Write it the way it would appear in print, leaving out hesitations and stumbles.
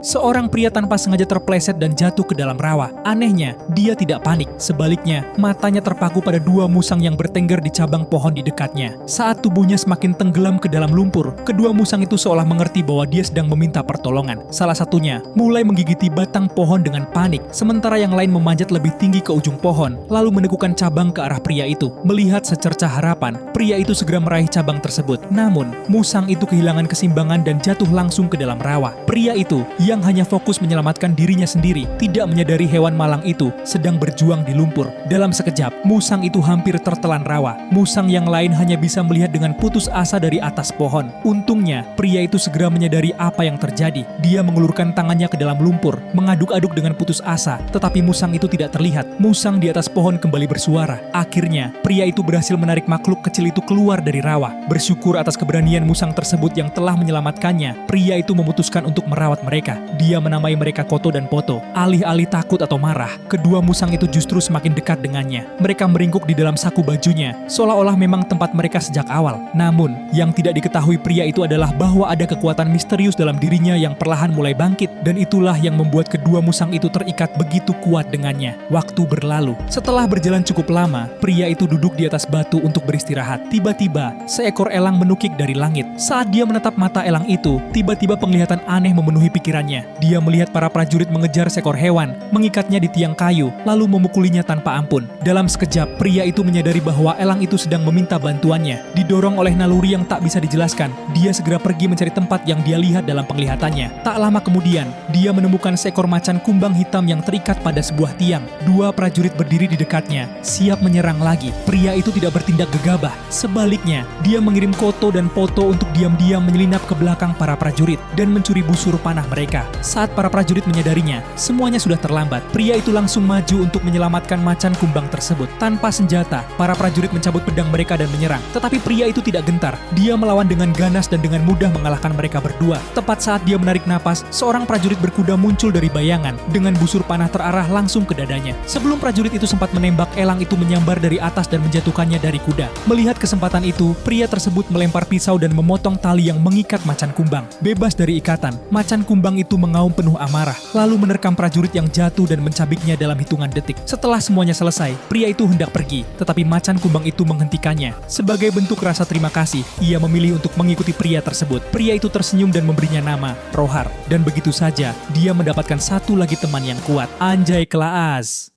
Seorang pria tanpa sengaja terpleset dan jatuh ke dalam rawa. Anehnya, dia tidak panik. Sebaliknya, matanya terpaku pada dua musang yang bertengger di cabang pohon di dekatnya. Saat tubuhnya semakin tenggelam ke dalam lumpur, kedua musang itu seolah mengerti bahwa dia sedang meminta pertolongan. Salah satunya mulai menggigiti batang pohon dengan panik, sementara yang lain memanjat lebih tinggi ke ujung pohon, lalu menekukan cabang ke arah pria itu. Melihat secercah harapan, pria itu segera meraih cabang tersebut. Namun, musang itu kehilangan keseimbangan dan jatuh langsung ke dalam rawa. Pria itu yang hanya fokus menyelamatkan dirinya sendiri, tidak menyadari hewan malang itu sedang berjuang di lumpur. Dalam sekejap, musang itu hampir tertelan rawa. Musang yang lain hanya bisa melihat dengan putus asa dari atas pohon. Untungnya, pria itu segera menyadari apa yang terjadi. Dia mengulurkan tangannya ke dalam lumpur, mengaduk-aduk dengan putus asa, tetapi musang itu tidak terlihat. Musang di atas pohon kembali bersuara. Akhirnya, pria itu berhasil menarik makhluk kecil itu keluar dari rawa. Bersyukur atas keberanian musang tersebut yang telah menyelamatkannya, pria itu memutuskan untuk merawat mereka. Dia menamai mereka Koto dan Poto. Alih-alih takut atau marah, kedua musang itu justru semakin dekat dengannya. Mereka meringkuk di dalam saku bajunya, seolah-olah memang tempat mereka sejak awal. Namun, yang tidak diketahui pria itu adalah bahwa ada kekuatan misterius dalam dirinya yang perlahan mulai bangkit, dan itulah yang membuat kedua musang itu terikat begitu kuat dengannya. Waktu berlalu. Setelah berjalan cukup lama, pria itu duduk di atas batu untuk beristirahat. Tiba-tiba, seekor elang menukik dari langit. Saat dia menatap mata elang itu, tiba-tiba penglihatan aneh memenuhi pikirannya. Dia melihat para prajurit mengejar seekor hewan, mengikatnya di tiang kayu, lalu memukulinya tanpa ampun. Dalam sekejap, pria itu menyadari bahwa elang itu sedang meminta bantuannya. Didorong oleh naluri yang tak bisa dijelaskan, dia segera pergi mencari tempat yang dia lihat dalam penglihatannya. Tak lama kemudian, dia menemukan seekor macan kumbang hitam yang terikat pada sebuah tiang. Dua prajurit berdiri di dekatnya, siap menyerang lagi. Pria itu tidak bertindak gegabah. Sebaliknya, dia mengirim Koto dan Poto untuk diam-diam menyelinap ke belakang para prajurit dan mencuri busur panah mereka. Saat para prajurit menyadarinya, semuanya sudah terlambat. Pria itu langsung maju untuk menyelamatkan macan kumbang tersebut. Tanpa senjata, para prajurit mencabut pedang mereka dan menyerang. Tetapi pria itu tidak gentar. Dia melawan dengan ganas dan dengan mudah mengalahkan mereka berdua. Tepat saat dia menarik napas, seorang prajurit berkuda muncul dari bayangan dengan busur panah terarah langsung ke dadanya. Sebelum prajurit itu sempat menembak, elang itu menyambar dari atas dan menjatuhkannya dari kuda. Melihat kesempatan itu, pria tersebut melempar pisau dan memotong tali yang mengikat macan kumbang. Bebas dari ikatan, macan kumbang itu mengaum penuh amarah, lalu menerkam prajurit yang jatuh dan mencabiknya dalam hitungan detik. Setelah semuanya selesai, pria itu hendak pergi, tetapi macan kumbang itu menghentikannya. Sebagai bentuk rasa terima kasih, ia memilih untuk mengikuti pria tersebut. Pria itu tersenyum dan memberinya nama Rohar. Dan begitu saja, dia mendapatkan satu lagi teman yang kuat. Anjay kelas.